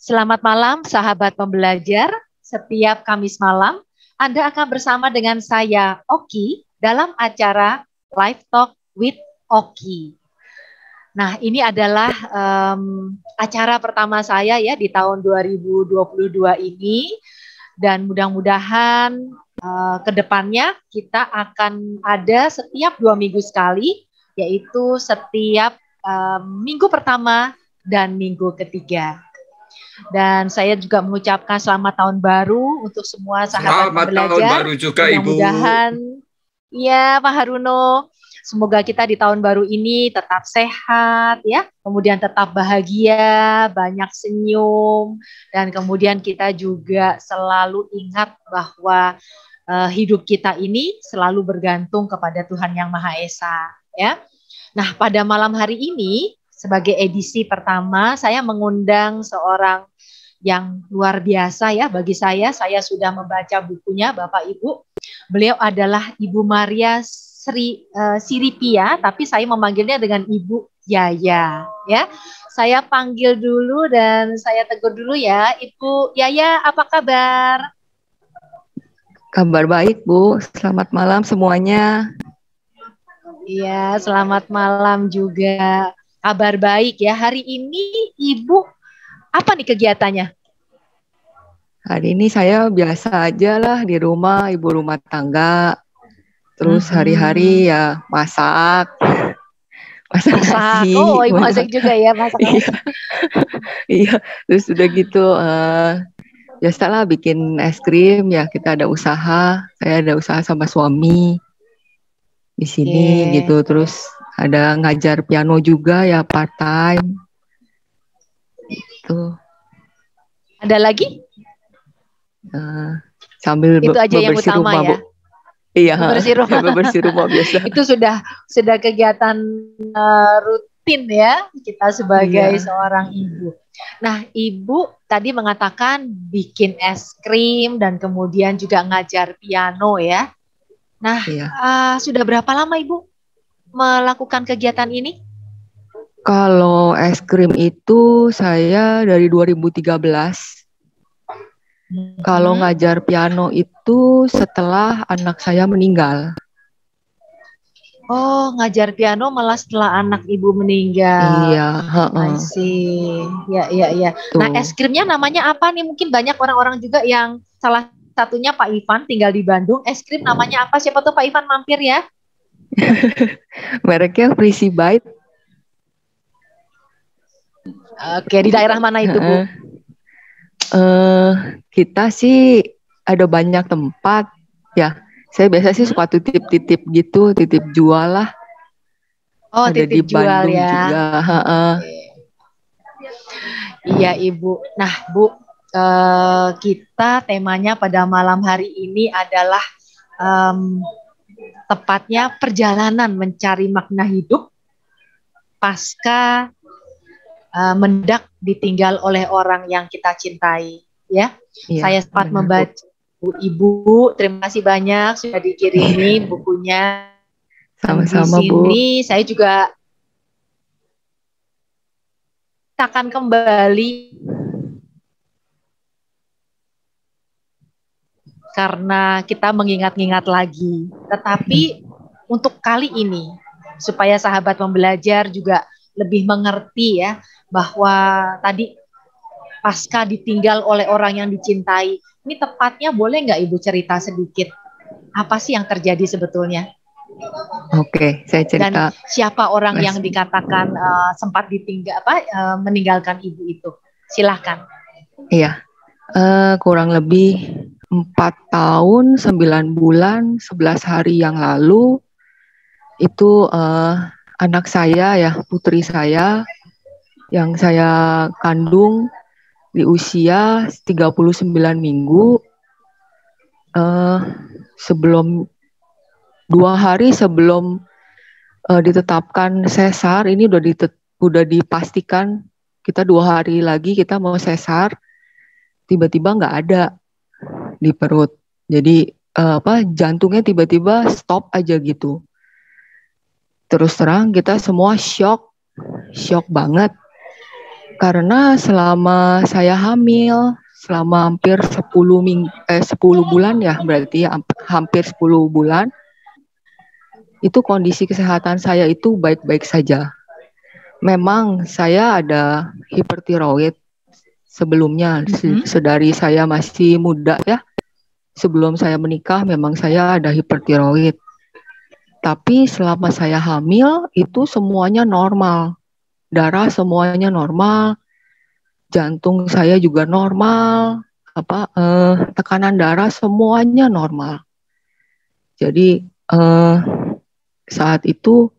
Selamat malam, sahabat pembelajar. Setiap Kamis malam, Anda akan bersama dengan saya, Oki, dalam acara Live Talk with Oki. Nah, ini adalah acara pertama saya ya di tahun 2022 ini. Dan mudah-mudahan ke depannya kita akan ada setiap 2 minggu sekali, yaitu setiap minggu pertama dan minggu ketiga. Dan saya juga mengucapkan selamat tahun baru untuk semua sahabat Selamat pembelajar. tahun baru juga, Ibu. Mudah-mudahan, ya Pak Haruno, semoga kita di tahun baru ini tetap sehat, ya. Kemudian tetap bahagia, banyak senyum, dan kemudian kita juga selalu ingat bahwa hidup kita ini selalu bergantung kepada Tuhan Yang Maha Esa, ya. Nah, pada malam hari ini, sebagai edisi pertama, saya mengundang seorang yang luar biasa ya bagi saya. Saya sudah membaca bukunya, Bapak Ibu. Beliau adalah Ibu Maria Siripia, tapi saya memanggilnya dengan Ibu Yaya. Ya, saya panggil dulu dan saya tegur dulu ya, Ibu Yaya, apa kabar? Kabar baik, Bu. Selamat malam semuanya. Iya, selamat malam juga. Kabar baik ya. Hari ini Ibu apa nih kegiatannya? Hari ini saya biasa aja lah di rumah, ibu rumah tangga. Terus hari-hari ya masak nasi. Oh, Ibu masak juga ya, masak. Iya, terus udah gitu biasalah bikin es krim ya, kita ada usaha. Saya ada usaha sama suami di sini gitu. Terus ada ngajar piano juga ya, part time. Gitu. Ada lagi? Sambil itu aja yang utama rumah, ya. Bu. Iya, bebersih rumah biasa. Itu sudah kegiatan rutin ya kita sebagai seorang ibu. Nah, Ibu tadi mengatakan bikin es krim dan kemudian juga ngajar piano ya. Nah, sudah berapa lama Ibu melakukan kegiatan ini? Kalau es krim itu saya dari 2013. Kalau ngajar piano itu setelah anak saya meninggal. Oh, ngajar piano malah setelah anak Ibu meninggal. Iya. I see. Ya. Nah, es krimnya namanya apa nih? Mungkin banyak orang-orang juga yang salah satunya Pak Ivan tinggal di Bandung. Es krim namanya apa? Siapa tuh Pak Ivan mampir ya? Mereknya Prissy Bite. Oke, di daerah mana itu, Bu? Kita sih ada banyak tempat ya. Saya biasa sih suka titip-titip gitu, titip jual lah. Oh, ada titip di Bandung jual ya. Juga. Iya, Ibu. Nah, Bu, kita temanya pada malam hari ini adalah tepatnya perjalanan mencari makna hidup pasca mendadak ditinggal oleh orang yang kita cintai, ya. Saya sempat membaca Ibu, terima kasih banyak sudah dikirimi bukunya. Sama-sama, di sini, Bu. Saya juga akan kembali karena kita mengingat-ingat lagi. Tetapi untuk kali ini, supaya sahabat pembelajar juga lebih mengerti ya, bahwa tadi pasca ditinggal oleh orang yang dicintai, ini tepatnya boleh nggak Ibu cerita sedikit apa sih yang terjadi sebetulnya? Oke, saya cerita. Dan siapa orang yang dikatakan sempat ditinggal meninggalkan Ibu itu? Silahkan. Iya, kurang lebih 4 tahun 9 bulan 11 hari yang lalu itu anak saya ya, putri saya yang saya kandung di usia 39 minggu, sebelum 2 hari sebelum ditetapkan sesar, ini udah dipastikan kita 2 hari lagi kita mau sesar, tiba-tiba nggak ada di perut. Jadi jantungnya tiba-tiba stop aja gitu. Terus terang kita semua shock banget. Karena selama saya hamil, selama hampir 10 bulan ya, berarti ya, hampir 10 bulan, itu kondisi kesehatan saya itu baik-baik saja. Memang saya ada hipertiroid sebelumnya, sedari saya masih muda ya. Sebelum saya menikah memang saya ada hipertiroid. Tapi selama saya hamil itu semuanya normal. Darah semuanya normal, jantung saya juga normal, tekanan darah semuanya normal. Jadi saat itu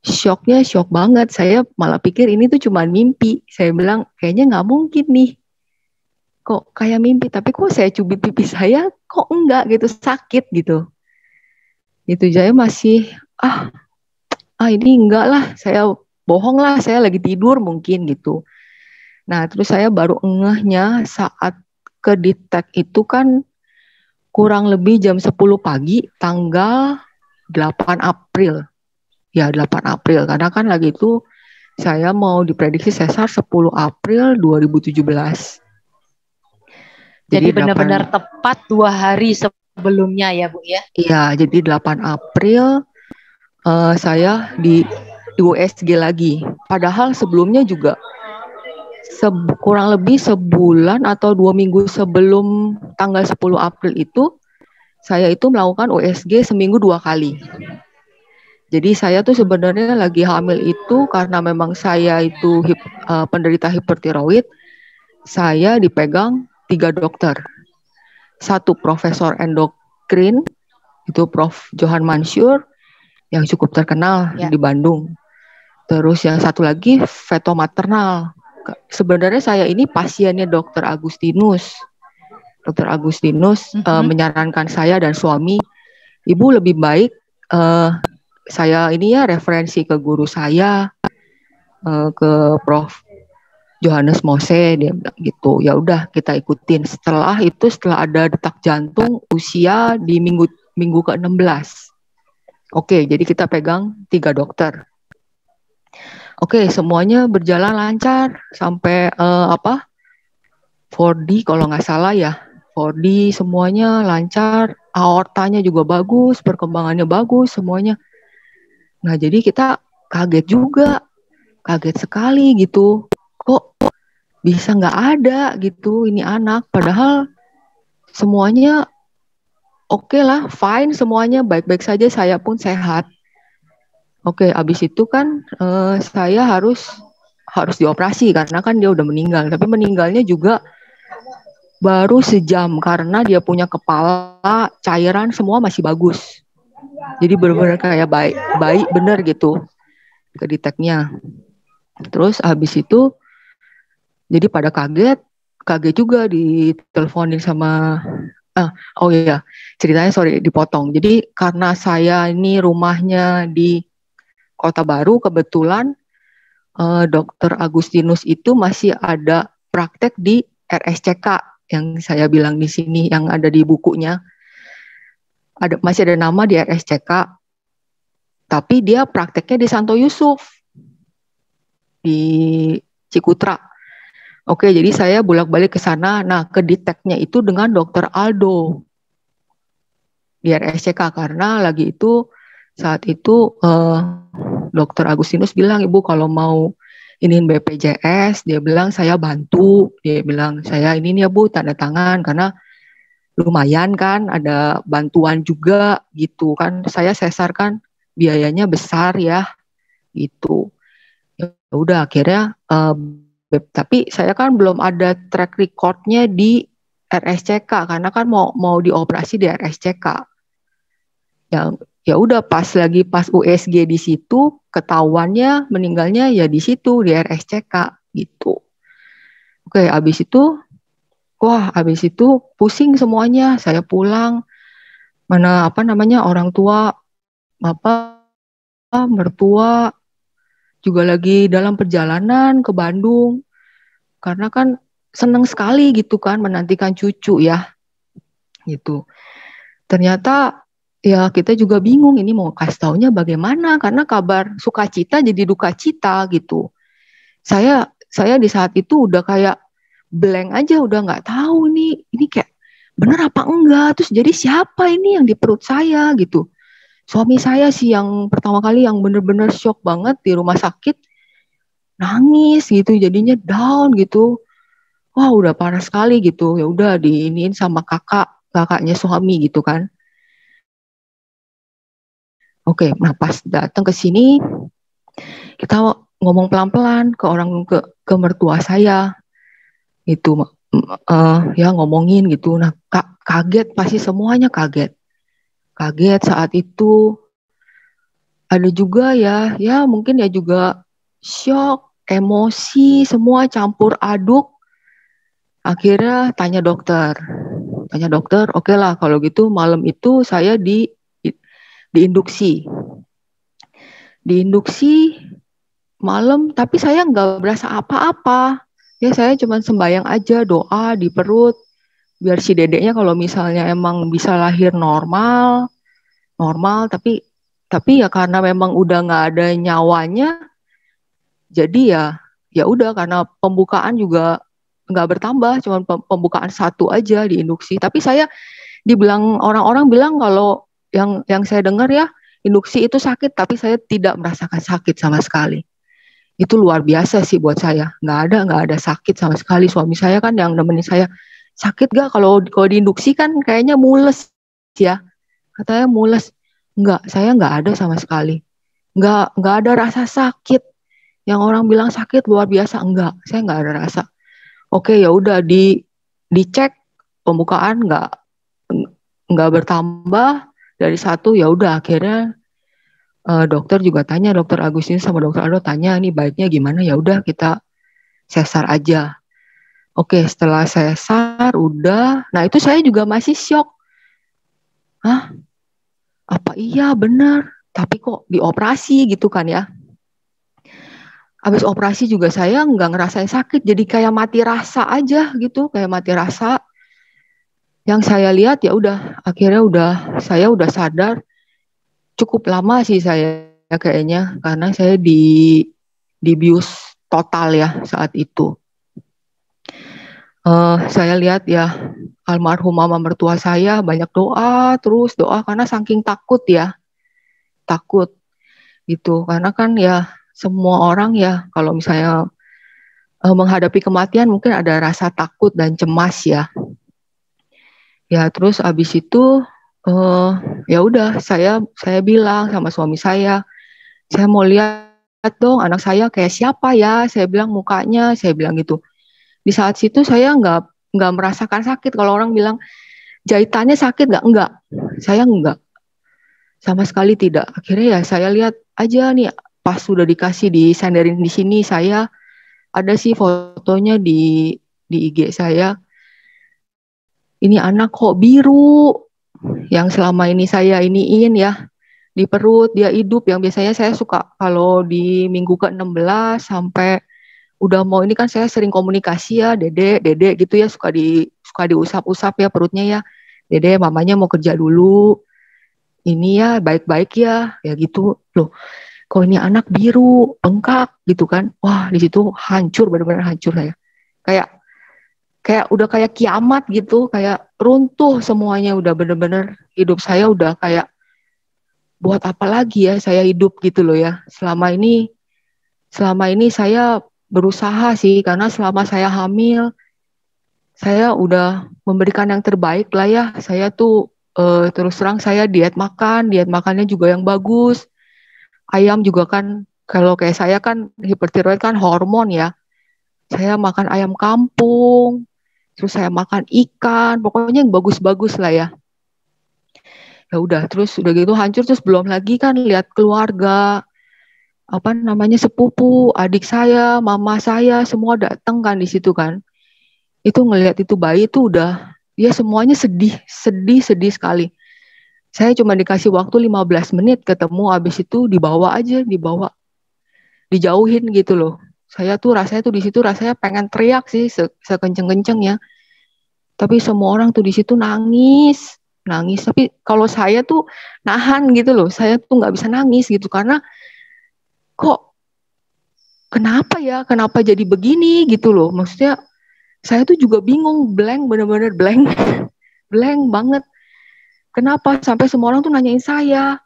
shock banget. Saya malah pikir ini tuh cuma mimpi. Saya bilang kayaknya nggak mungkin nih. Kok kayak mimpi, tapi kok saya cubit pipi saya kok enggak gitu, sakit gitu. Itu saya masih ini enggak lah, saya bohong lah, saya lagi tidur mungkin gitu. Nah, terus saya baru ngehnya saat kedetek itu kan kurang lebih jam 10 pagi tanggal 8 April. Ya, 8 April. Karena kan lagi itu saya mau diprediksi sesar 10 April 2017. Jadi benar-benar tepat 2 hari sebelumnya ya Bu ya? Iya, jadi 8 April saya di USG lagi. Padahal sebelumnya juga kurang lebih sebulan atau 2 minggu sebelum tanggal 10 April itu saya itu melakukan USG seminggu 2 kali. Jadi saya tuh sebenarnya lagi hamil itu karena memang saya itu penderita hipertiroid. Saya dipegang 3 dokter. Satu profesor endokrin, itu Prof. Johan Mansur yang cukup terkenal di Bandung. Terus yang satu lagi feto maternal. Sebenarnya saya ini pasiennya Dr. Agustinus. Dr. Agustinus menyarankan saya dan suami, Ibu lebih baik saya ini ya referensi ke guru saya, ke Prof. Johannes Mose, dia bilang gitu. Ya udah kita ikutin. Setelah ada detak jantung usia di minggu ke-16. Oke, jadi kita pegang 3 dokter. Oke, semuanya berjalan lancar sampai 4D kalau nggak salah ya. 4D semuanya lancar, aortanya juga bagus, perkembangannya bagus semuanya. Nah, jadi kita kaget juga. Kaget sekali gitu. Kok bisa nggak ada gitu ini anak, padahal semuanya oke lah, fine semuanya, baik-baik saja, saya pun sehat. Oke, abis itu kan saya harus dioperasi karena kan dia udah meninggal, tapi meninggalnya juga baru sejam karena dia punya kepala, cairan semua masih bagus. Jadi benar-benar kayak baik bener gitu kedeteknya. Terus abis itu jadi pada kaget juga diteleponin sama ceritanya dipotong. Jadi karena saya ini rumahnya di Kota Baru, kebetulan Dr. Agustinus itu masih ada praktek di RSCK yang saya bilang di sini yang ada di bukunya. Masih ada nama di RSCK, tapi dia prakteknya di Santo Yusuf di Cikutra. Oke, jadi saya bolak-balik ke sana. Nah, kedeteknya itu dengan Dr. Aldo di RSCK karena lagi itu saat itu Dr. Agustinus bilang, Ibu kalau mau iniin BPJS, dia bilang saya bantu, dia bilang saya ini nih ya Bu tanda tangan karena lumayan kan ada bantuan juga gitu kan, saya sesar kan biayanya besar ya gitu. Ya udah akhirnya tapi saya kan belum ada track recordnya di RSCK karena kan mau dioperasi di RSCK. Ya udah pas USG di situ ketahuannya meninggalnya ya di situ di RSCK gitu. Oke, abis itu pusing semuanya. Saya pulang, mana orang tua mertua juga lagi dalam perjalanan ke Bandung karena kan seneng sekali gitu kan menantikan cucu ya gitu. Ternyata ya kita juga bingung ini mau kasih taunya bagaimana karena kabar sukacita jadi duka cita gitu. Saya saya di saat itu udah kayak blank aja, udah nggak tahu nih ini kayak bener apa enggak. Terus jadi siapa ini yang di perut saya gitu. Suami saya sih yang pertama kali yang bener-bener shock banget di rumah sakit, nangis gitu, jadinya down gitu. Wah udah parah sekali gitu. Ya udah diiniin sama kakaknya suami gitu kan. Oke, nah pas datang ke sini kita ngomong pelan-pelan ke mertua saya itu, ya ngomongin gitu. Nah kaget, pasti semuanya kaget saat itu. Ada juga ya mungkin ya juga shock, emosi, semua campur aduk. Akhirnya tanya dokter, oke lah kalau gitu malam itu saya diinduksi malam, tapi saya nggak berasa apa-apa. Ya saya cuma sembayang aja, doa di perut, biar si dedeknya kalau misalnya emang bisa lahir normal, tapi ya karena memang udah nggak ada nyawanya, jadi ya udah karena pembukaan juga nggak bertambah, cuma pembukaan satu aja diinduksi. Tapi saya dibilang orang-orang bilang kalau yang saya dengar ya induksi itu sakit, tapi saya tidak merasakan sakit sama sekali. Itu luar biasa sih buat saya. Nggak ada sakit sama sekali. Suami saya kan yang nemenin saya, sakit gak kalau diinduksi kan kayaknya mules ya. Katanya mules. Enggak, saya nggak ada sama sekali. Nggak ada rasa sakit. Yang orang bilang sakit luar biasa, enggak. Saya nggak ada rasa. Oke, ya udah dicek pembukaan nggak bertambah dari satu, ya udah akhirnya dokter juga tanya, dokter Agustin sama dokter Aldo tanya, nih baiknya gimana, ya udah kita sesar aja. Oke, setelah sesar udah, nah itu saya juga masih shock. Hah? Apa iya benar? Tapi kok dioperasi gitu kan ya? Habis operasi juga saya nggak ngerasain sakit, jadi kayak mati rasa aja gitu, kayak mati rasa. Yang saya lihat ya udah, akhirnya saya udah sadar. Cukup lama sih saya kayaknya, karena saya dibius total ya saat itu. Saya lihat ya almarhum mama mertua saya banyak doa, terus doa karena saking takut gitu, karena kan ya semua orang ya kalau misalnya menghadapi kematian mungkin ada rasa takut dan cemas ya. Ya terus abis itu ya udah saya bilang sama suami saya mau lihat dong anak saya kayak siapa ya, saya bilang mukanya, saya bilang gitu. Di saat situ saya nggak merasakan sakit. Kalau orang bilang jahitannya sakit enggak, saya enggak, sama sekali tidak. Akhirnya ya saya lihat aja nih, pas sudah dikasih disenderin di sini, saya ada sih fotonya di IG saya. Ini anak kok biru, yang selama ini saya iniin ya di perut, dia hidup. Yang biasanya saya suka kalau di minggu ke-16 sampai udah mau ini kan saya sering komunikasi ya, dede gitu ya, suka diusap-usap ya perutnya ya. Dede, mamanya mau kerja dulu. Ini ya baik-baik ya gitu loh. Kok ini anak biru, bengkak gitu kan. Wah, di situ hancur, benar-benar hancur saya. Kayak udah kayak kiamat gitu, kayak runtuh semuanya, udah bener-bener hidup saya udah kayak buat apa lagi ya saya hidup gitu loh ya. Selama ini saya berusaha sih, karena selama saya hamil saya udah memberikan yang terbaik lah ya. Saya tuh terus terang saya diet makannya juga yang bagus. Ayam juga kan, kalau kayak saya kan hipertiroid kan hormon ya. Saya makan ayam kampung, terus saya makan ikan, pokoknya yang bagus-bagus lah ya. Ya udah, terus udah gitu hancur, terus belum lagi kan lihat keluarga, sepupu, adik saya, mama saya, semua datang kan di situ kan. Itu ngelihat itu bayi itu udah, ya semuanya sedih sekali. Saya cuma dikasih waktu 15 menit ketemu, habis itu dibawa, dijauhin gitu loh. Saya tuh rasanya tuh di situ rasanya pengen teriak sih sekenceng-kencengnya. Tapi semua orang tuh di situ nangis. Tapi kalau saya tuh nahan gitu loh. Saya tuh nggak bisa nangis gitu karena kok kenapa ya, kenapa jadi begini gitu loh. Maksudnya saya tuh juga bingung, blank, bener-bener blank, blank banget. Kenapa sampai semua orang tuh nanyain saya,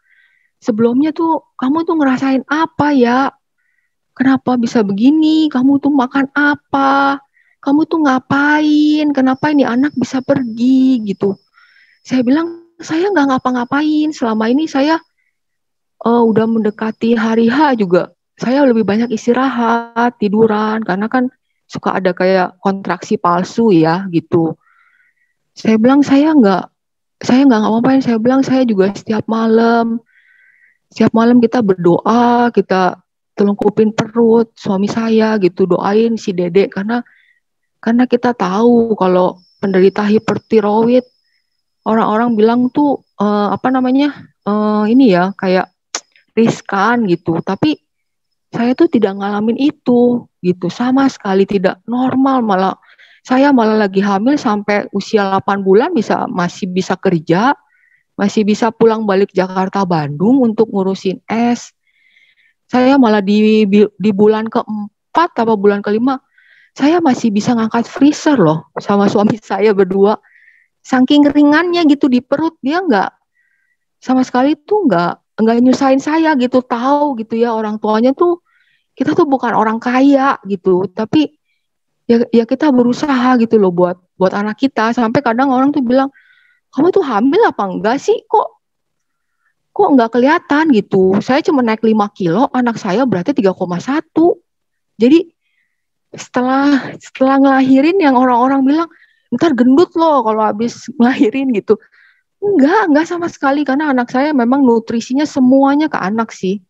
sebelumnya tuh kamu tuh ngerasain apa ya? Kenapa bisa begini? Kamu tuh makan apa? Kamu tuh ngapain? Kenapa ini anak bisa pergi gitu? Saya bilang, saya nggak ngapa-ngapain. Selama ini saya udah mendekati hari H juga. Saya lebih banyak istirahat, tiduran, karena kan suka ada kayak kontraksi palsu ya gitu. Saya bilang saya nggak ngapa-ngapain. Saya bilang saya juga setiap malam kita berdoa, kita telungkupin perut suami saya gitu, doain si Dede karena kita tahu kalau penderita hipertiroid, orang-orang bilang tuh ini ya kayak riskan gitu. Tapi saya tuh tidak ngalamin itu gitu, sama sekali tidak normal, saya malah lagi hamil sampai usia 8 bulan masih bisa kerja, masih bisa pulang balik Jakarta Bandung untuk ngurusin es. Saya malah di bulan keempat atau bulan kelima, saya masih bisa ngangkat freezer loh sama suami saya berdua. Saking ringannya gitu di perut, dia sama sekali tuh nggak nyusahin saya gitu. Tahu gitu ya, orang tuanya tuh, kita tuh bukan orang kaya gitu, tapi ya kita berusaha gitu loh buat anak kita. Sampai kadang orang tuh bilang, kamu tuh hamil apa enggak sih, kok nggak kelihatan gitu. Saya cuma naik 5 kilo, anak saya berarti 3,1. Jadi setelah ngelahirin yang orang-orang bilang, ntar gendut loh kalau habis ngelahirin gitu. Enggak sama sekali, karena anak saya memang nutrisinya semuanya ke anak sih.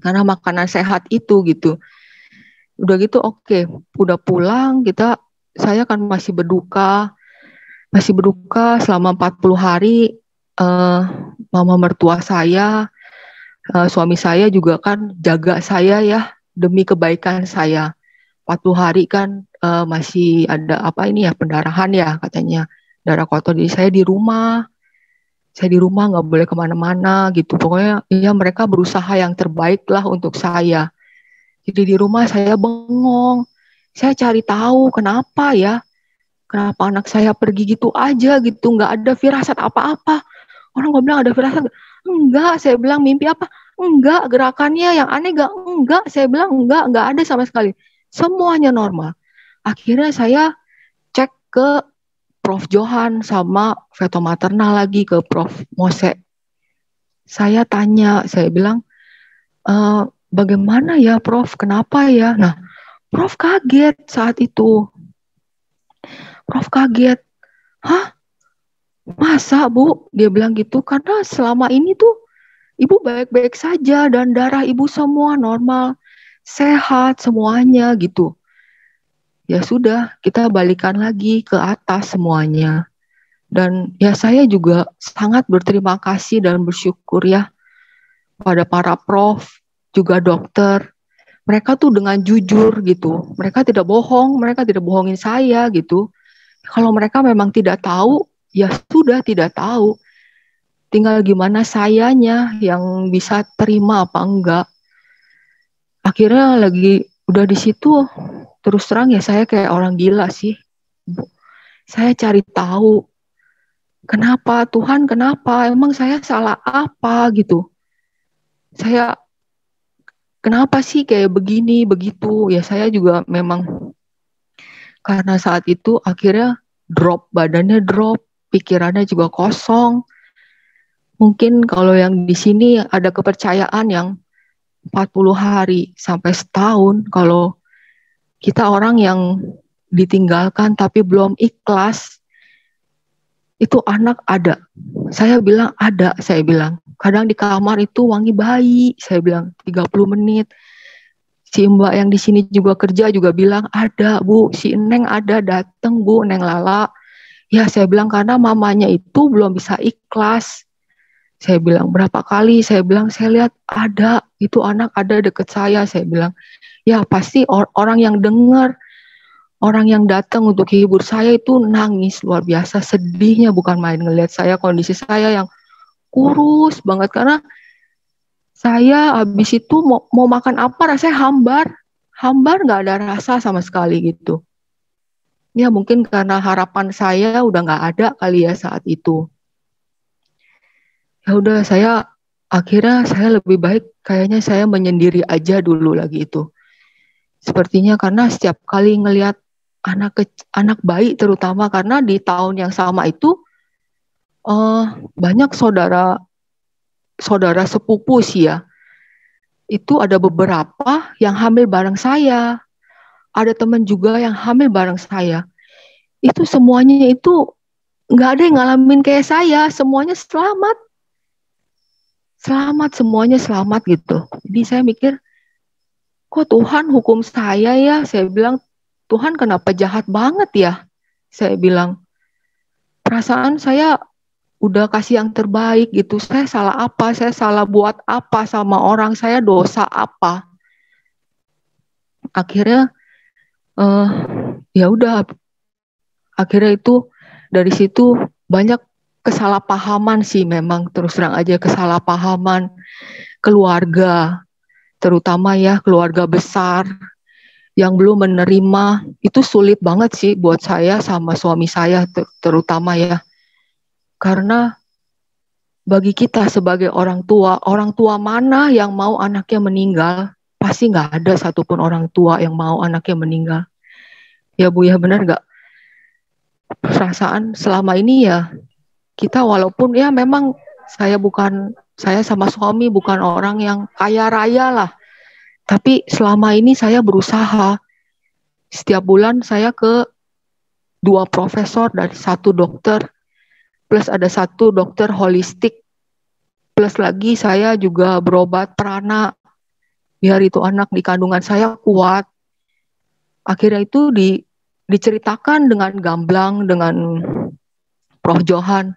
Karena makanan sehat itu gitu. Udah gitu oke, udah pulang saya kan masih berduka selama 40 hari. Mama mertua saya, suami saya juga kan jaga saya ya demi kebaikan saya. 40 hari kan masih ada pendarahan ya katanya, darah kotor. Jadi saya di rumah nggak boleh kemana-mana gitu. Pokoknya ya mereka berusaha yang terbaik lah untuk saya. Jadi di rumah saya bengong, saya cari tahu kenapa anak saya pergi gitu aja gitu, nggak ada firasat apa-apa. Orang gue bilang ada firasat, enggak. Saya bilang mimpi apa? Enggak. Gerakannya yang aneh enggak. Saya bilang enggak ada sama sekali. Semuanya normal. Akhirnya saya cek ke Prof. Johan sama Veto Maternal lagi, ke Prof. Mose. Saya tanya, saya bilang, bagaimana ya Prof? Kenapa ya? Nah, Prof kaget saat itu. Prof kaget. Hah? Masa Bu? Dia bilang gitu, karena selama ini tuh Ibu baik-baik saja dan darah Ibu semua normal, sehat semuanya gitu. Ya sudah, kita balikan lagi ke atas semuanya. Dan ya saya juga sangat berterima kasih dan bersyukur ya pada para prof, juga dokter. Mereka tuh dengan jujur gitu. Mereka tidak bohong, mereka tidak bohongin saya gitu. Kalau mereka memang tidak tahu, ya sudah tidak tahu. Tinggal gimana sayanya yang bisa terima apa enggak. Akhirnya udah di situ, terus terang ya saya kayak orang gila sih. Saya cari tahu, kenapa Tuhan, kenapa? Emang saya salah apa gitu. Saya kenapa sih kayak begini, begitu. Ya saya juga memang karena saat itu akhirnya badannya drop, pikirannya juga kosong. Mungkin kalau yang di sini ada kepercayaan yang 40 hari sampai setahun, kalau kita orang yang ditinggalkan tapi belum ikhlas, itu anak ada. Saya bilang ada, kadang di kamar itu wangi bayi, saya bilang 30 menit. Si Mbak yang di sini juga kerja juga bilang ada Bu, si Neng ada datang Bu, Neng Lala. Ya saya bilang karena mamanya itu belum bisa ikhlas. Saya bilang berapa kali, saya lihat ada, itu anak ada deket saya bilang. Ya pasti orang yang dengar, orang yang datang untuk hibur saya itu nangis luar biasa, sedihnya bukan main ngelihat saya, kondisi saya yang kurus banget. Karena saya habis itu mau makan apa rasanya hambar. hambar, nggak ada rasa sama sekali gitu. Ya mungkin karena harapan saya udah nggak ada kali ya saat itu. Ya udah, akhirnya saya lebih baik kayaknya saya menyendiri aja dulu lagi itu. Sepertinya karena setiap kali ngelihat anak bayi, terutama karena di tahun yang sama itu banyak saudara sepupu sih ya. Itu ada beberapa yang hamil bareng saya. Ada teman juga yang hamil bareng saya. Itu semuanya itu nggak ada yang ngalamin kayak saya. Semuanya selamat. Selamat, semuanya selamat gitu. Jadi saya mikir, kok Tuhan hukum saya ya? Saya bilang, Tuhan kenapa jahat banget ya? Saya bilang, perasaan saya udah kasih yang terbaik gitu. Saya salah apa? Saya salah buat apa sama orang? Saya dosa apa? Akhirnya ya udah, akhirnya itu dari situ banyak kesalahpahaman sih, memang terus terang aja kesalahpahaman keluarga, terutama ya keluarga besar yang belum menerima. Itu sulit banget sih buat saya sama suami saya terutama ya, karena bagi kita sebagai orang tua mana yang mau anaknya meninggal? Pasti nggak ada satupun orang tua yang mau anaknya meninggal. Ya Bu ya, benar nggak? Perasaan selama ini ya, kita walaupun ya memang saya sama suami bukan orang yang kaya raya lah, tapi selama ini saya berusaha. Setiap bulan saya ke 2 profesor dan 1 dokter, plus ada 1 dokter holistik, plus lagi saya juga berobat prana biar itu anak di kandungan saya kuat. Akhirnya itu diceritakan dengan gamblang dengan Prof. Johan.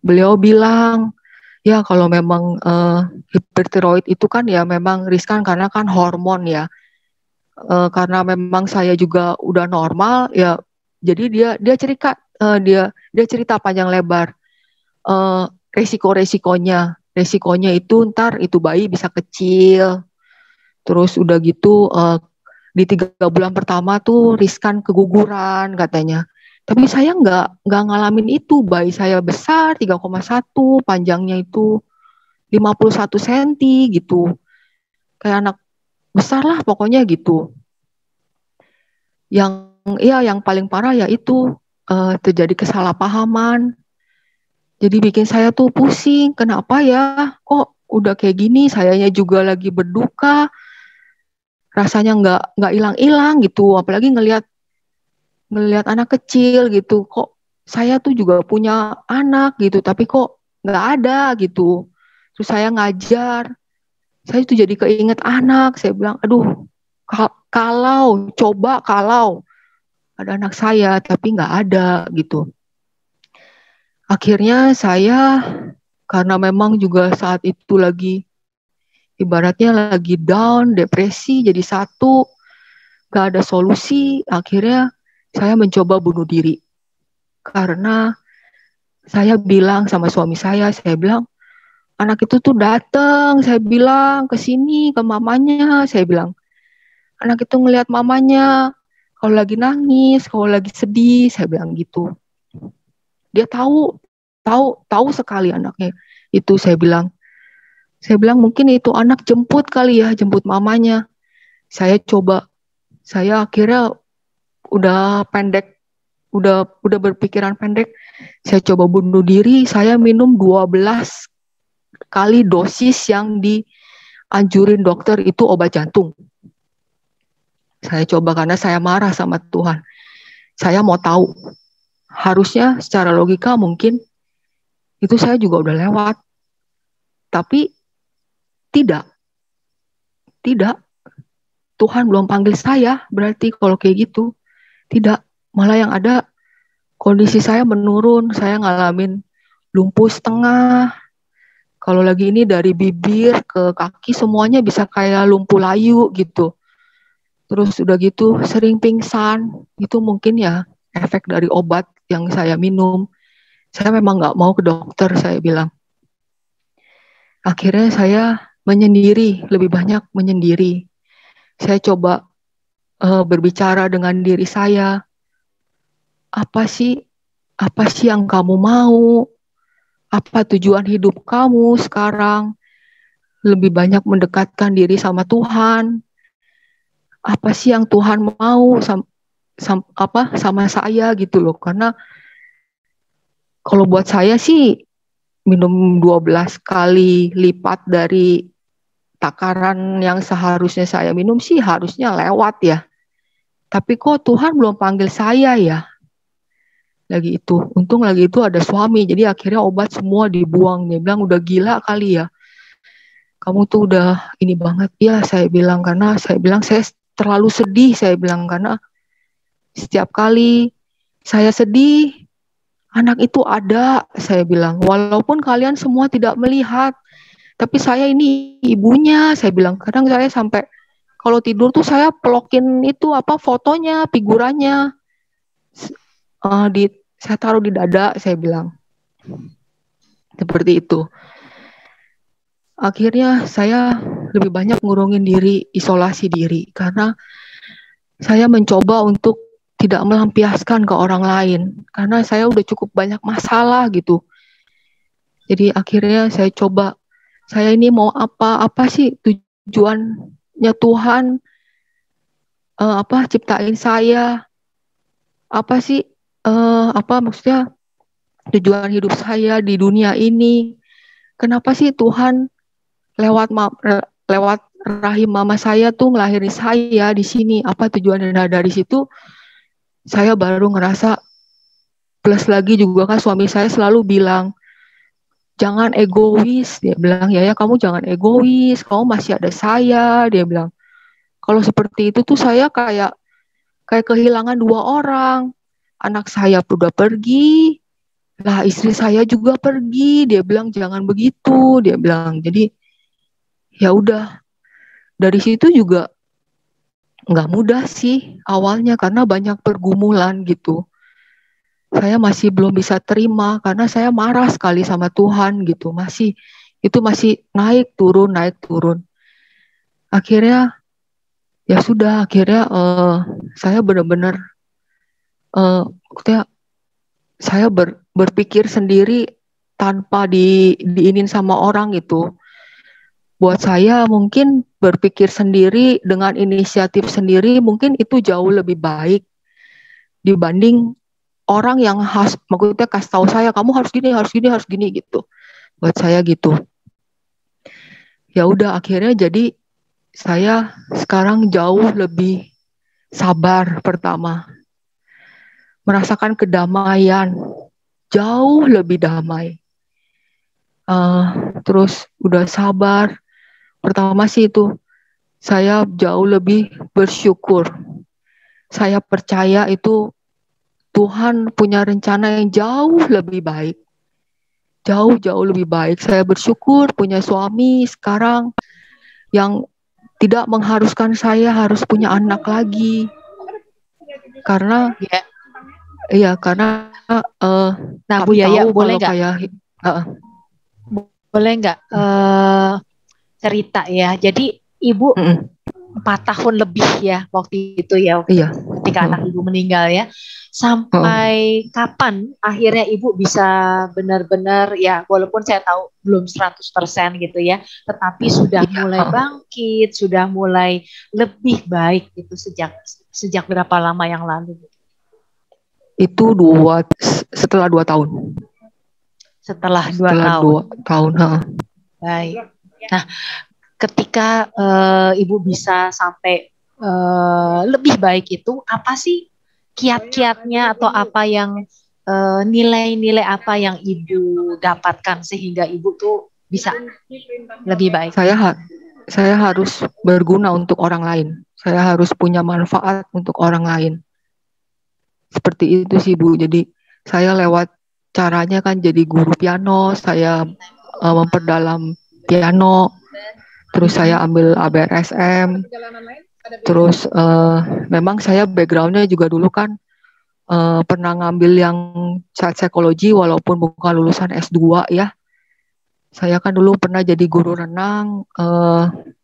Beliau bilang, ya kalau memang hipertiroid itu kan ya memang riskan karena kan hormon ya. Karena memang saya juga udah normal ya, jadi dia cerita panjang lebar resikonya itu ntar itu bayi bisa kecil, terus udah gitu di 3 bulan pertama tuh riskan keguguran katanya. Tapi saya nggak ngalamin itu. Bayi saya besar 3,1, panjangnya itu 51 cm gitu. Kayak anak besar lah pokoknya gitu. Yang paling parah ya itu terjadi kesalahpahaman. Jadi bikin saya tuh pusing. Kenapa ya? Kok udah kayak gini? Sayanya juga lagi berduka. Rasanya nggak hilang-hilang gitu. Apalagi ngelihat anak kecil gitu. Kok saya tuh juga punya anak gitu, tapi kok nggak ada gitu. Terus saya ngajar, saya tuh jadi keinget anak. Saya bilang, aduh, kalau ada anak saya, tapi nggak ada gitu. Akhirnya saya, karena memang juga saat itu lagi, ibaratnya lagi down, depresi, jadi satu, nggak ada solusi. Akhirnya saya mencoba bunuh diri. Karena saya bilang sama suami saya bilang, anak itu tuh datang, saya bilang ke sini ke mamanya, saya bilang, anak itu ngelihat mamanya kalau lagi nangis, kalau lagi sedih, saya bilang gitu. Dia tahu sekali anaknya itu. Saya bilang mungkin itu anak jemput kali ya, jemput mamanya. Saya akhirnya udah berpikiran pendek. Saya coba bunuh diri. Saya minum 12 kali dosis yang dianjurin dokter itu obat jantung. Saya coba karena saya marah sama Tuhan. Saya mau tahu. Harusnya secara logika mungkin itu saya juga udah lewat. Tapi tidak. Tuhan belum panggil saya, berarti kalau kayak gitu. Tidak. Malah yang ada kondisi saya menurun. Saya ngalamin lumpuh setengah. Kalau lagi ini dari bibir ke kaki semuanya bisa kayak lumpuh layu gitu. Terus udah gitu sering pingsan. Itu mungkin ya efek dari obat yang saya minum. Saya memang nggak mau ke dokter, saya bilang. Akhirnya saya menyendiri, lebih banyak menyendiri. Saya coba berbicara dengan diri saya, apa sih yang kamu mau? Apa tujuan hidup kamu sekarang? Lebih banyak mendekatkan diri sama Tuhan. Apa sih yang Tuhan mau sama saya gitu loh. Karena kalau buat saya sih minum 12 kali lipat dari takaran yang seharusnya saya minum sih harusnya lewat ya. Tapi kok Tuhan belum panggil saya ya? Lagi itu, untung lagi itu ada suami, jadi akhirnya obat semua dibuang. Dia bilang udah gila kali ya, kamu tuh udah ini banget ya. Saya bilang karena saya terlalu sedih. Saya bilang karena setiap kali saya sedih, anak itu ada. Saya bilang walaupun kalian semua tidak melihat, tapi saya ini ibunya. Saya bilang kadang saya sampai kalau tidur tuh saya pelokin itu fotonya, figurannya. Saya taruh di dada, saya bilang seperti itu. Akhirnya saya lebih banyak ngurungin diri, isolasi diri, karena saya mencoba untuk tidak melampiaskan ke orang lain, karena saya udah cukup banyak masalah gitu. Jadi akhirnya saya coba, saya ini mau apa sih tujuannya Tuhan, ciptain saya, apa sih maksudnya tujuan hidup saya di dunia ini. Kenapa sih Tuhan lewat rahim mama saya tuh ngelahirin saya di sini? Apa tujuannya? Nah, dari situ saya baru ngerasa, plus lagi juga kan suami saya selalu bilang, jangan egois. Dia bilang, ya kamu jangan egois, kamu masih ada saya. Dia bilang, kalau seperti itu tuh saya kayak kehilangan dua orang. Anak saya udah pergi, lah istri saya juga pergi. Dia bilang jangan begitu. Dia bilang, jadi ya udah. Dari situ juga nggak mudah sih awalnya karena banyak pergumulan gitu. Saya masih belum bisa terima karena saya marah sekali sama Tuhan gitu. Itu masih naik turun. Akhirnya ya sudah, saya benar-benar saya berpikir sendiri tanpa diinin sama orang gitu. Buat saya mungkin berpikir sendiri dengan inisiatif sendiri mungkin itu jauh lebih baik dibanding orang yang maksudnya kasih tahu saya kamu harus gini gitu. Buat saya gitu. Ya udah akhirnya jadi saya sekarang jauh lebih sabar pertama. Merasakan kedamaian, jauh lebih damai. Terus udah sabar. Pertama sih itu, saya jauh lebih bersyukur. Saya percaya itu Tuhan punya rencana yang jauh lebih baik. Jauh lebih baik. Saya bersyukur punya suami sekarang yang tidak mengharuskan saya harus punya anak lagi. Karena karena nah Bu Yaya boleh nggak cerita ya. Jadi Ibu 4 tahun lebih ya waktu itu ya, ketika anak Ibu meninggal ya. Sampai kapan akhirnya Ibu bisa benar-benar ya, walaupun saya tahu belum 100% gitu ya, tetapi sudah mulai bangkit, sudah mulai lebih baik itu sejak berapa lama yang lalu? Itu setelah 2 tahun. Setelah 2 tahun. Baik. Nah, ketika Ibu bisa sampai lebih baik itu, apa sih kiat-kiatnya atau apa yang nilai-nilai apa yang Ibu dapatkan sehingga Ibu tuh bisa lebih baik? Saya harus berguna untuk orang lain. Saya harus punya manfaat untuk orang lain. Seperti itu sih Bu. Jadi saya lewat caranya kan jadi guru piano, saya memperdalam piano, terus saya ambil ABRSM, terus memang saya backgroundnya juga dulu kan pernah ngambil yang psikologi walaupun bukan lulusan S2 ya. Saya kan dulu pernah jadi guru renang,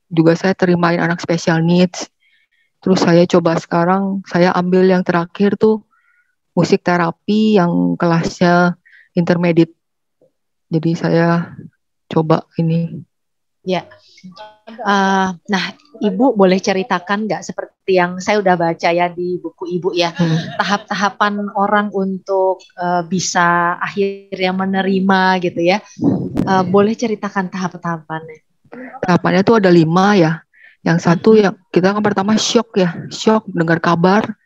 juga saya terimain anak special needs. Terus saya coba sekarang, saya ambil yang terakhir tuh musik terapi yang kelasnya intermediate. Jadi saya coba ini. Ya. Nah, Ibu boleh ceritakan nggak seperti yang saya udah baca ya di buku Ibu ya, tahap-tahapan orang untuk bisa akhirnya menerima gitu ya. Boleh ceritakan tahap-tahapannya? Tahapannya tuh ada 5 ya. Yang satu yang kita kan pertama shock ya, shock dengar kabar,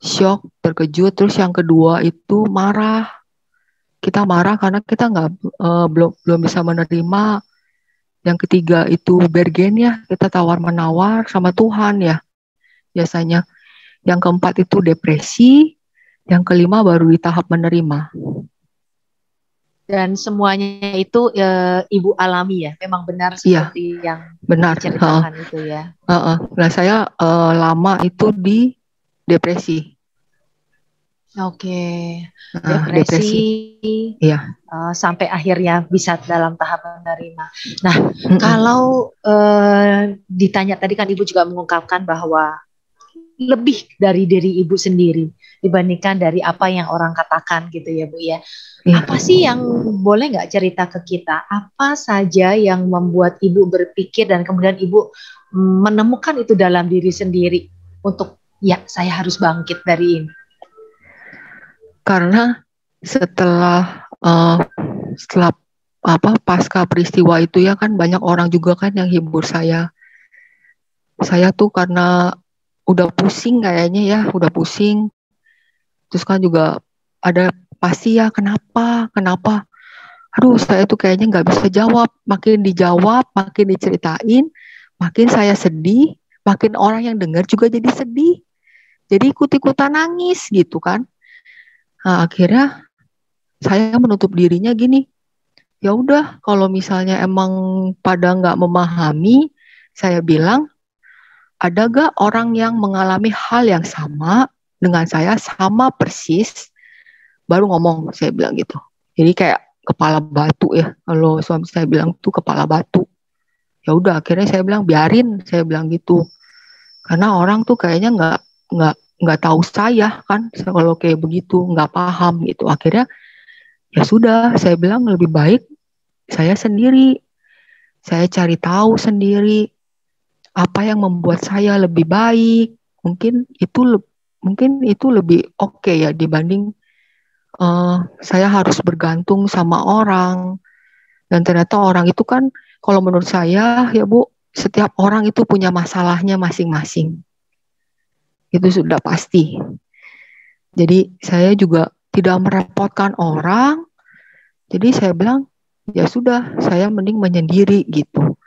shock terkejut. Terus yang kedua itu marah. Kita marah karena kita belum bisa menerima. Yang ketiga itu bergen ya, kita tawar menawar sama Tuhan ya biasanya. Yang keempat itu depresi. Yang kelima baru di tahap menerima. Dan semuanya itu Ibu alami ya, memang benar seperti yang benar diceritakan itu ya. Nah saya lama itu di depresi. Oke, depresi. Iya. Sampai akhirnya bisa dalam tahap menerima. Nah, kalau ditanya tadi kan Ibu juga mengungkapkan bahwa lebih dari diri Ibu sendiri dibandingkan dari apa yang orang katakan gitu ya Bu ya. Apa sih yang boleh nggak cerita ke kita? Apa saja yang membuat Ibu berpikir dan kemudian Ibu menemukan itu dalam diri sendiri untuk ya saya harus bangkit dari ini? Karena setelah pasca peristiwa itu ya kan banyak orang juga kan yang hibur saya. Saya tuh karena udah pusing kayaknya ya, udah pusing. Terus kan juga ada pasti ya kenapa. Aduh saya tuh kayaknya nggak bisa jawab. Makin dijawab, makin diceritain, makin saya sedih, makin orang yang dengar juga jadi sedih. Jadi ikut-ikutan nangis gitu kan. Nah, akhirnya saya menutup dirinya gini. Ya udah, kalau misalnya emang pada nggak memahami, saya bilang, ada gak orang yang mengalami hal yang sama dengan saya, sama persis, baru ngomong, saya bilang gitu. Jadi kayak kepala batu ya, kalau suami saya bilang tuh kepala batu. Ya udah, akhirnya saya bilang biarin, saya bilang gitu. Karena orang tuh kayaknya nggak tahu saya kan, kalau kayak begitu nggak paham gitu. Akhirnya ya sudah, saya bilang lebih baik saya sendiri. Saya cari tahu sendiri apa yang membuat saya lebih baik. Mungkin itu lebih oke ya dibanding saya harus bergantung sama orang. Dan ternyata orang itu kan kalau menurut saya ya Bu, setiap orang itu punya masalahnya masing-masing. Itu sudah pasti. Jadi saya juga tidak merepotkan orang. Jadi saya bilang ya sudah, saya mending menyendiri gitu.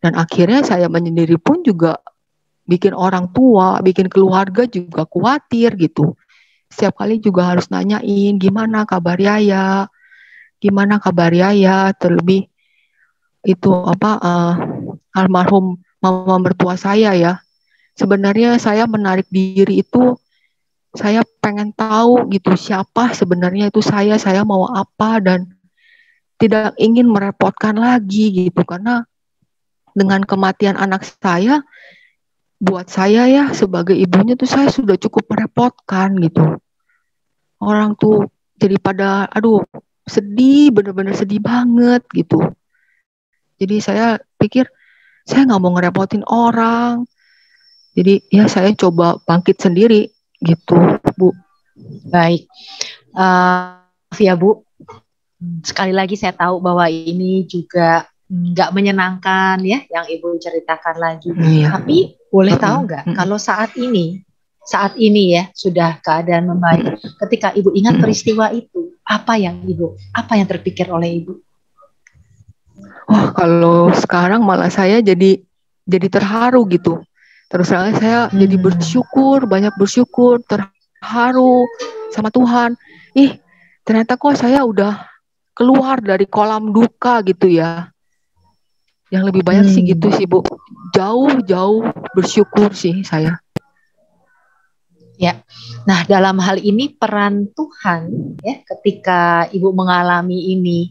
Dan akhirnya saya menyendiri pun juga bikin orang tua, bikin keluarga juga khawatir gitu. Setiap kali juga harus nanyain gimana kabar Yaya, terlebih itu almarhum mama mertua saya ya. Sebenarnya saya menarik diri itu saya pengen tahu gitu siapa sebenarnya itu saya mau apa dan tidak ingin merepotkan lagi gitu karena dengan kematian anak saya buat saya ya sebagai ibunya tuh saya sudah cukup merepotkan gitu. Orang tuh jadi pada aduh sedih, bener-bener sedih banget gitu. Jadi saya pikir saya nggak mau ngerepotin orang. Jadi ya saya coba bangkit sendiri gitu, Bu. Baik, ya Bu. Sekali lagi saya tahu bahwa ini juga nggak menyenangkan ya yang Ibu ceritakan lagi. Iya. Tapi boleh tahu nggak kalau saat ini ya sudah keadaan membaik. Ketika Ibu ingat peristiwa itu, apa yang terpikir oleh Ibu? Wah, kalau sekarang malah saya jadi terharu gitu. Terus saya jadi banyak bersyukur, terharu sama Tuhan. Ternyata kok saya udah keluar dari kolam duka gitu ya. Yang lebih banyak sih gitu sih Bu. Jauh bersyukur sih saya. Ya, nah dalam hal ini peran Tuhan ya ketika Ibu mengalami ini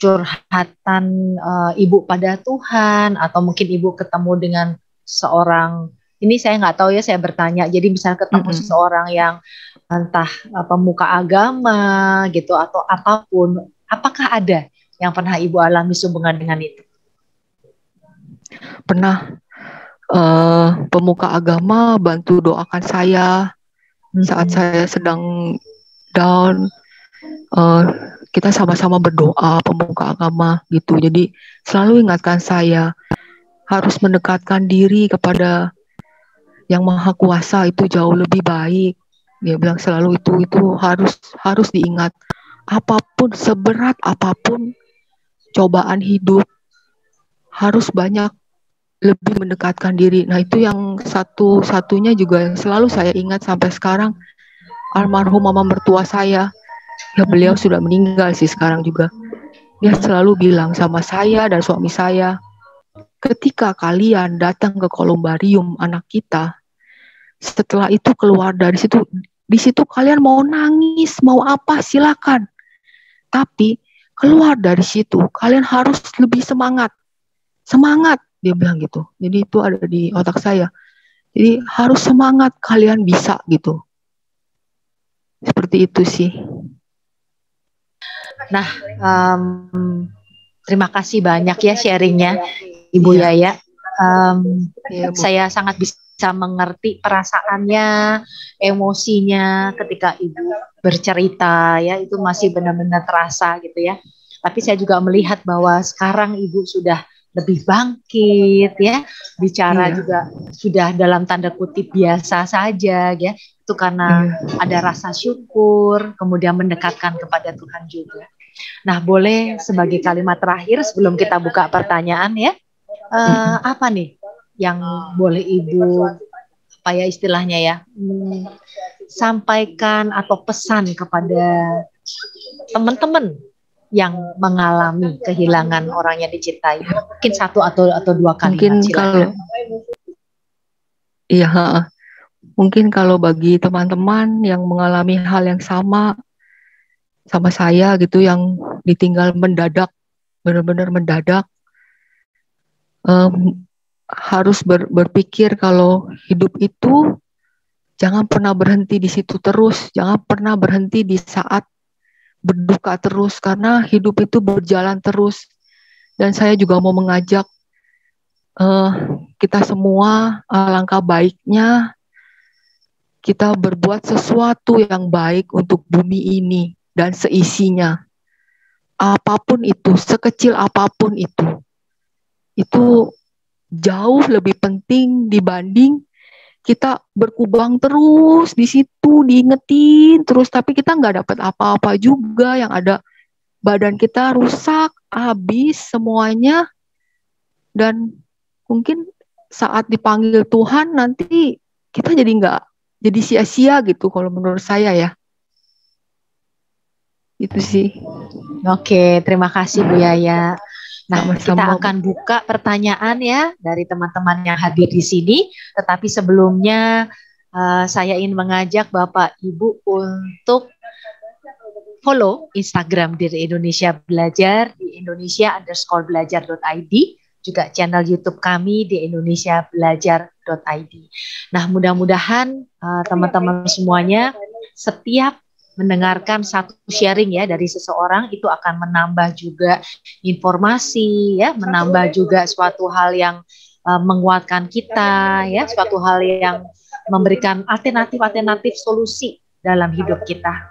curhatan Ibu pada Tuhan atau mungkin Ibu ketemu dengan seorang Ini saya nggak tahu ya, saya bertanya. Jadi misalnya ketemu seseorang yang entah pemuka agama gitu atau apapun, apakah ada yang pernah Ibu alami sehubungan dengan itu? Pernah pemuka agama bantu doakan saya saat saya sedang down. Kita sama-sama berdoa, pemuka agama gitu. Jadi selalu ingatkan saya harus mendekatkan diri kepada Yang Maha Kuasa, itu jauh lebih baik. Dia bilang selalu itu harus diingat. Apapun, seberat apapun cobaan hidup, harus banyak lebih mendekatkan diri. Nah, itu yang satu-satunya juga yang selalu saya ingat sampai sekarang. Almarhum mama mertua saya, ya beliau sudah meninggal sih sekarang juga. Dia selalu bilang sama saya dan suami saya, ketika kalian datang ke kolumbarium anak kita, setelah itu keluar dari situ, di situ kalian mau nangis, mau apa silakan. Tapi keluar dari situ kalian harus lebih semangat. Semangat, dia bilang gitu. Jadi itu ada di otak saya. Jadi harus semangat, kalian bisa gitu. Seperti itu sih. Nah, terima kasih banyak ya sharingnya Ibu Yaya. Saya sangat bisa mengerti perasaannya, emosinya ketika Ibu bercerita ya, itu masih benar-benar terasa gitu ya. Tapi saya juga melihat bahwa sekarang Ibu sudah lebih bangkit ya, bicara juga sudah dalam tanda kutip biasa saja ya. Itu karena ada rasa syukur, kemudian mendekatkan kepada Tuhan juga. Nah, boleh sebagai kalimat terakhir sebelum kita buka pertanyaan ya, apa nih yang boleh Ibu, apa ya istilahnya ya, sampaikan atau pesan kepada teman-teman yang mengalami kehilangan orang yang dicintai, mungkin satu atau dua kalimat. Mungkin kalau mungkin kalau bagi teman-teman yang mengalami hal yang sama saya gitu, yang ditinggal mendadak, benar-benar mendadak, harus berpikir kalau hidup itu jangan pernah berhenti di situ terus, jangan pernah berhenti di saat berduka terus, karena hidup itu berjalan terus. Dan saya juga mau mengajak kita semua, alangkah baiknya kita berbuat sesuatu yang baik untuk bumi ini dan seisinya. Apapun itu, sekecil apapun itu jauh lebih penting dibanding kita berkubang terus di situ, diingetin terus, tapi kita nggak dapat apa-apa juga. Yang ada badan kita rusak, habis semuanya, dan mungkin saat dipanggil Tuhan nanti kita jadi sia-sia gitu kalau menurut saya ya. Itu sih. Oke, terima kasih Bu Yaya. Nah, kita akan buka pertanyaan ya dari teman-teman yang hadir di sini. Tetapi sebelumnya saya ingin mengajak Bapak Ibu untuk follow Instagram Diri Indonesia Belajar di Indonesia_belajar.id, juga channel YouTube kami di indonesiabelajar.id. Nah, mudah-mudahan teman-teman semuanya setiap mendengarkan satu sharing ya dari seseorang itu akan menambah juga informasi ya, menambah juga suatu hal yang menguatkan kita ya, suatu hal yang memberikan alternatif solusi dalam hidup kita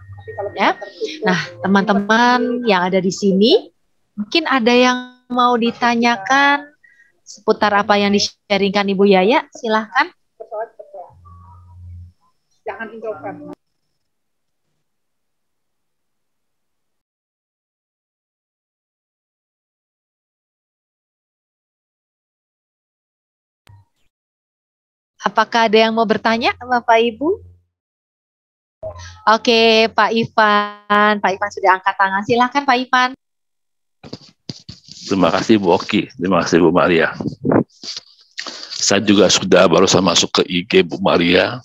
ya. Nah, teman-teman yang ada di sini mungkin ada yang mau ditanyakan seputar apa yang di-sharingkan Ibu Yaya, silahkan. Jangan introvert. Apakah ada yang mau bertanya, Bapak Ibu? Oke, Pak Ivan. Pak Ivan sudah angkat tangan. Silakan Pak Ivan. Terima kasih Bu Oki. Terima kasih Bu Maria. Saya juga sudah barusan masuk ke IG Bu Maria.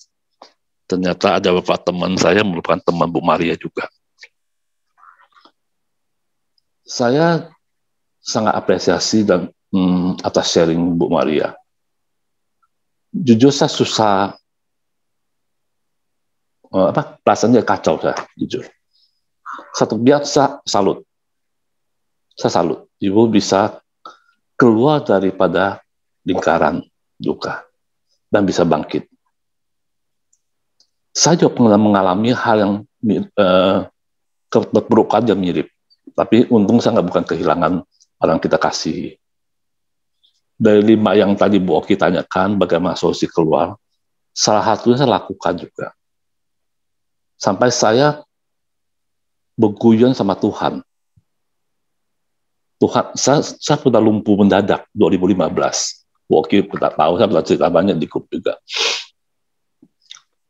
Ternyata ada beberapa teman saya merupakan teman Bu Maria juga. Saya sangat apresiasi dan atas sharing Bu Maria. jujur saya susah, perasaannya kacau saya, jujur. Satu pihak saya salut. Ibu bisa keluar daripada lingkaran duka dan bisa bangkit. Saya juga pernah mengalami hal yang keburukan yang mirip, tapi untung saya bukan kehilangan orang kita kasih. Dari 5 yang tadi Bu Oki tanyakan bagaimana solusi keluar, salah satunya saya lakukan juga. Sampai saya berguyon sama Tuhan. Saya sudah lumpuh mendadak 2015. Bu Oki tidak tahu, saya pernah cerita banyak di grup juga.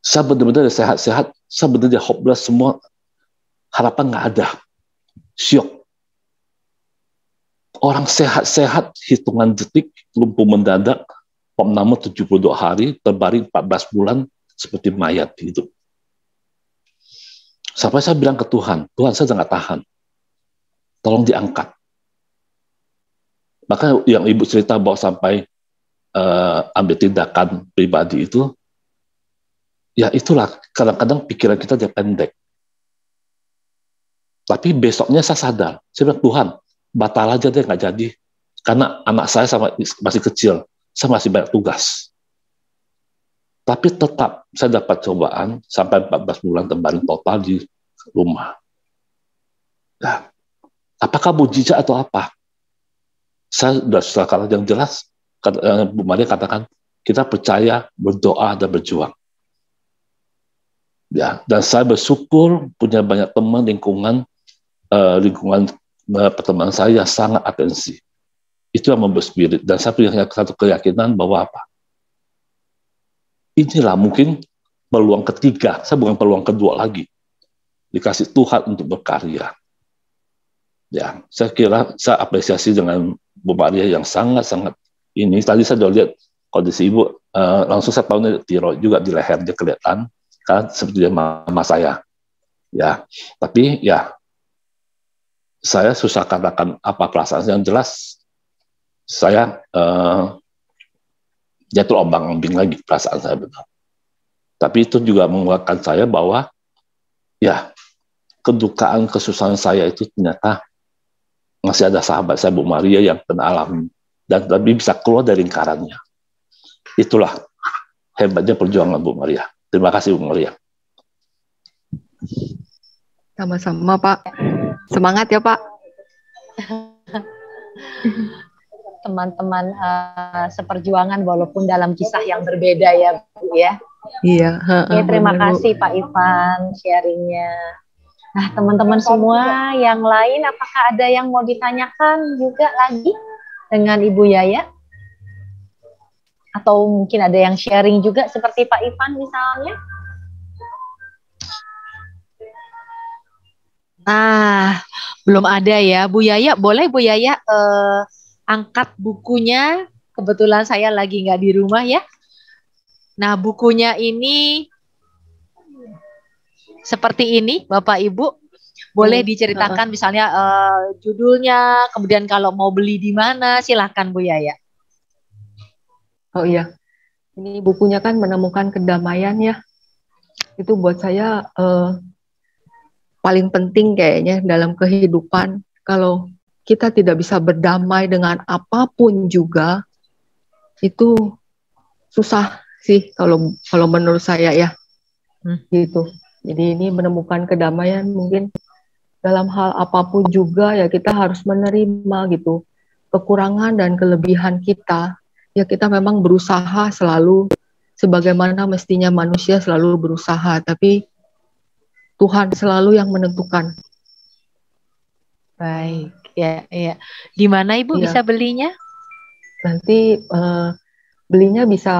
Saya benar-benar sehat-sehat, saya benar-benar hopeless, semua harapan nggak ada. Syok. Orang sehat-sehat, hitungan detik, lumpuh mendadak, pemnama 72 hari, terbaring 14 bulan, seperti mayat hidup. Sampai saya bilang ke Tuhan, Tuhan saya nggak tahan, tolong diangkat. Maka yang Ibu cerita bahwa sampai ambil tindakan pribadi itu, ya itulah kadang-kadang pikiran kita dia pendek. Tapi besoknya saya sadar, saya bilang Tuhan, batal aja deh nggak jadi, karena anak saya masih kecil, saya masih banyak tugas. Tapi tetap saya dapat cobaan sampai 14 bulan terbaring total di rumah. Nah, apakah mujizat atau apa? Saya sudah sekarang yang jelas, Bu Maria katakan, kita percaya, berdoa, dan berjuang. Ya, dan saya bersyukur punya banyak teman lingkungan pertemanan saya yang sangat atensi. Itu yang membuat spirit. Dan saya punya satu keyakinan bahwa apa? Inilah mungkin peluang ketiga, saya bukan peluang kedua lagi. Dikasih Tuhan untuk berkarya. Ya, saya kira saya apresiasi dengan Bu Maria yang sangat-sangat ini. Tadi saya sudah lihat kondisi Ibu, langsung saya tahu tiroid juga di lehernya kelihatan. Kan seperti mama saya, ya. Tapi ya, saya susah katakan apa perasaan yang jelas. Saya jatuh ombang-ambing lagi perasaan saya betul. Tapi itu juga menguatkan saya bahwa ya kedukaan kesusahan saya itu ternyata masih ada sahabat saya Bu Maria yang pernah alami dan lebih bisa keluar dari lingkarannya. Itulah hebatnya perjuangan Bu Maria. Terima kasih Bu Maria. Sama-sama Pak. Semangat ya Pak. Teman-teman seperjuangan walaupun dalam kisah yang berbeda ya Bu ya. Iya. Oke, terima kasih Pak Ivan sharingnya. Nah teman-teman semua yang lain, apakah ada yang mau ditanyakan juga lagi dengan Ibu Yaya? Atau mungkin ada yang sharing juga seperti Pak Ivan misalnya? Belum ada ya. Bu Yaya, boleh Bu Yaya angkat bukunya. Kebetulan saya lagi nggak di rumah ya. Nah, bukunya ini seperti ini, Bapak Ibu. Boleh diceritakan misalnya judulnya, kemudian kalau mau beli di mana, silahkan Bu Yaya. Oh iya, ini bukunya kan Menemukan Kedamaian ya. Itu buat saya paling penting kayaknya dalam kehidupan. Kalau kita tidak bisa berdamai dengan apapun juga, itu susah sih kalau menurut saya ya. Gitu. Jadi ini menemukan kedamaian mungkin dalam hal apapun juga ya kita harus menerima gitu kekurangan dan kelebihan kita. Ya kita memang berusaha selalu sebagaimana mestinya manusia selalu berusaha, tapi Tuhan selalu yang menentukan. Baik, ya. Di mana Ibu bisa belinya? Nanti belinya bisa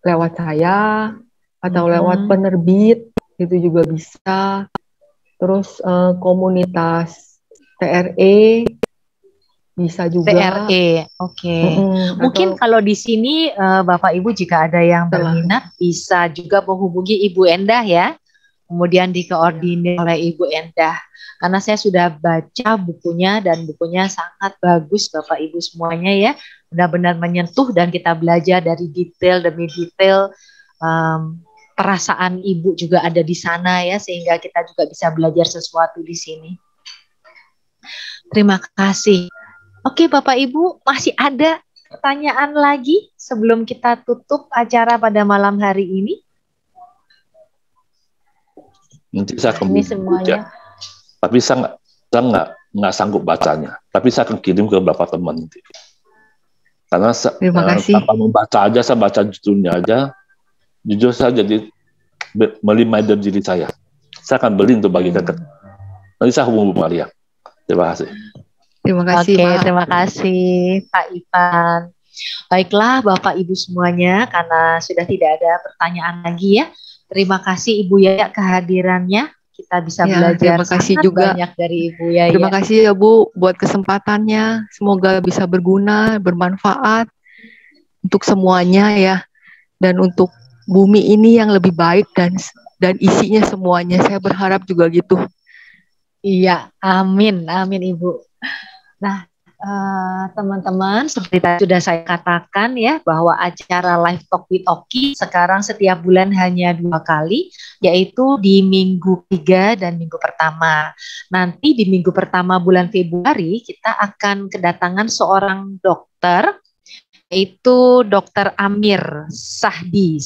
lewat saya atau lewat penerbit, itu juga bisa. Terus komunitas TRE bisa juga. TRE, oke. Mungkin kalau di sini Bapak Ibu jika ada yang berminat bisa juga menghubungi Ibu Endah ya kemudian dikoordinir oleh Ibu Endah. Karena saya sudah baca bukunya dan bukunya sangat bagus Bapak Ibu semuanya ya. Benar-benar menyentuh dan kita belajar dari detail demi detail. Perasaan Ibu juga ada di sana ya, sehingga kita juga bisa belajar sesuatu di sini. Terima kasih. Oke Bapak Ibu, masih ada pertanyaan lagi sebelum kita tutup acara pada malam hari ini? Nanti saya akan ini semuanya. Tapi saya nggak sanggup bacanya. Tapi saya akan kirim ke beberapa teman nanti. Karena tanpa membaca aja, saya baca judulnya aja, jujur saya jadi melimai dari diri saya. Saya akan beli untuk bagikan ke. Nanti saya hubungi Bu Maria. Terima kasih. Terima kasih. Oke, terima kasih Pak Ivan. Baiklah Bapak Ibu semuanya, karena sudah tidak ada pertanyaan lagi ya. Terima kasih Ibu Yaya kehadirannya. Kita bisa belajar terima kasih juga banyak dari Ibu Yaya. Terima kasih ya Bu buat kesempatannya. Semoga bisa berguna, bermanfaat untuk semuanya ya. Dan untuk bumi ini yang lebih baik dan isinya semuanya. Saya berharap juga gitu. Iya, amin, amin Ibu. Nah, teman-teman, seperti tadi sudah saya katakan ya, bahwa acara Live Talk with Oki sekarang setiap bulan hanya 2 kali, yaitu di minggu 3 dan minggu pertama. Nanti di minggu pertama bulan Februari, kita akan kedatangan seorang dokter, yaitu Dr. Amir Sahdi.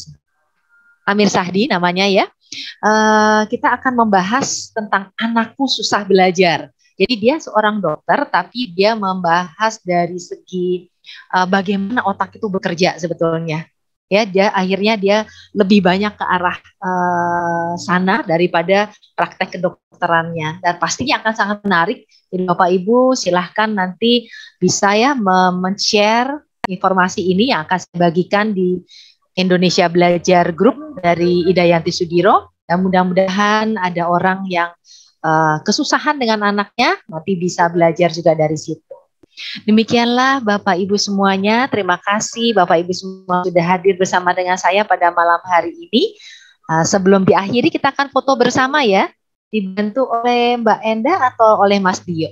Amir Sahdi namanya ya. Kita akan membahas tentang anakku susah belajar. Jadi dia seorang dokter, tapi dia membahas dari segi bagaimana otak itu bekerja sebetulnya. Ya, akhirnya dia lebih banyak ke arah sana daripada praktek kedokterannya. Dan pastinya akan sangat menarik. Jadi Bapak Ibu silahkan nanti bisa ya men-share informasi ini yang akan saya bagikan di Indonesia Belajar Group dari Idayanti Sudiro. Dan mudah-mudahan ada orang yang kesusahan dengan anaknya, nanti bisa belajar juga dari situ. Demikianlah Bapak Ibu semuanya, terima kasih Bapak Ibu semua sudah hadir bersama dengan saya pada malam hari ini. Sebelum diakhiri kita akan foto bersama ya, dibantu oleh Mbak Endah atau oleh Mas Dio?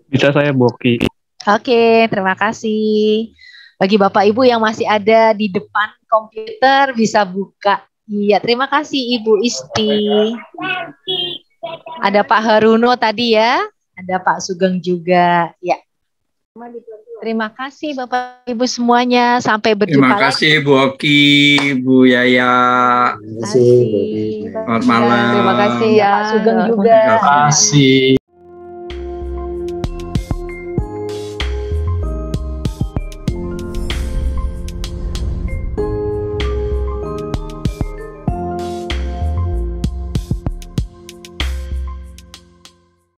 Bisa saya Boki. Oke, terima kasih. Bagi Bapak Ibu yang masih ada di depan komputer bisa buka. Iya, terima kasih Ibu Isti. Ada Pak Haruno tadi ya, ada Pak Sugeng juga. Ya. Terima kasih Bapak Ibu semuanya. Sampai berjumpa lagi. Terima kasih Bu Oki, Bu Yaya. Terima kasih. Selamat malam. Terima kasih ya. Pak Sugeng juga. Terima kasih.